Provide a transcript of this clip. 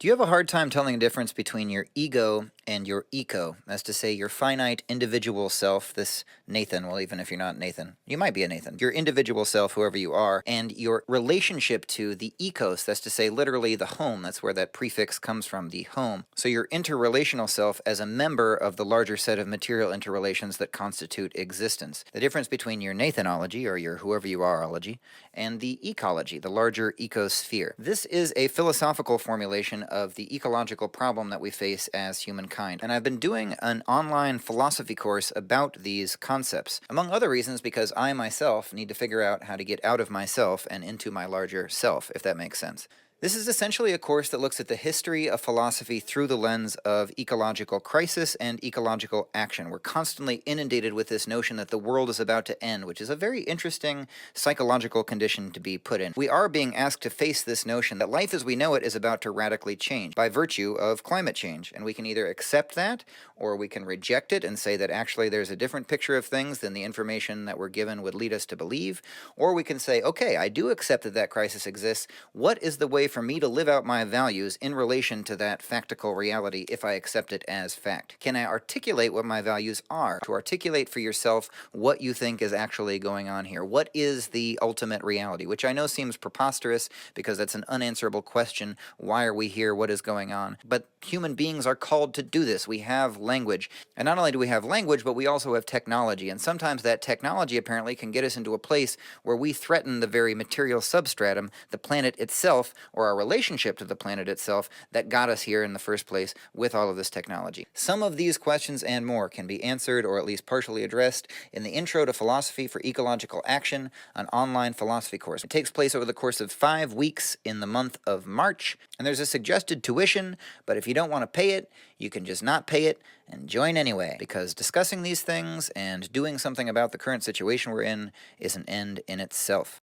Do you have a hard time telling the difference between your ego and your eco? That's to say, your finite individual self, this Nathan, well, even if you're not Nathan, you might be a Nathan, your individual self, whoever you are, and your relationship to the ecos, that's to say, literally the home. That's where that prefix comes from, the home. So your interrelational self as a member of the larger set of material interrelations that constitute existence. The difference between your Nathanology, or your whoever you are-ology, and the ecology, the larger ecosphere. This is a philosophical formulation of the ecological problem that we face as humankind, and I've been doing an online philosophy course about these concepts, among other reasons because I myself need to figure out how to get out of myself and into my larger self, if that makes sense. This is essentially a course that looks at the history of philosophy through the lens of ecological crisis and ecological action. We're constantly inundated with this notion that the world is about to end, which is a very interesting psychological condition to be put in. We are being asked to face this notion that life as we know it is about to radically change by virtue of climate change, and we can either accept that or we can reject it and say that actually there's a different picture of things than the information that we're given would lead us to believe, or we can say, okay, I do accept that that crisis exists. What is the way for me to live out my values in relation to that factical reality if I accept it as fact? Can I articulate what my values are? To articulate for yourself what you think is actually going on here. What is the ultimate reality? Which I know seems preposterous because that's an unanswerable question. Why are we here? What is going on? But human beings are called to do this. We have language. And not only do we have language, but we also have technology. And sometimes that technology apparently can get us into a place where we threaten the very material substratum, the planet itself, or our relationship to the planet itself that got us here in the first place with all of this technology. Some of these questions and more can be answered or at least partially addressed in the Intro to Philosophy for Ecological Action, an online philosophy course. It takes place over the course of 5 weeks in the month of March, and there's a suggested tuition, but if you don't want to pay it, you can just not pay it and join anyway, because discussing these things and doing something about the current situation we're in is an end in itself.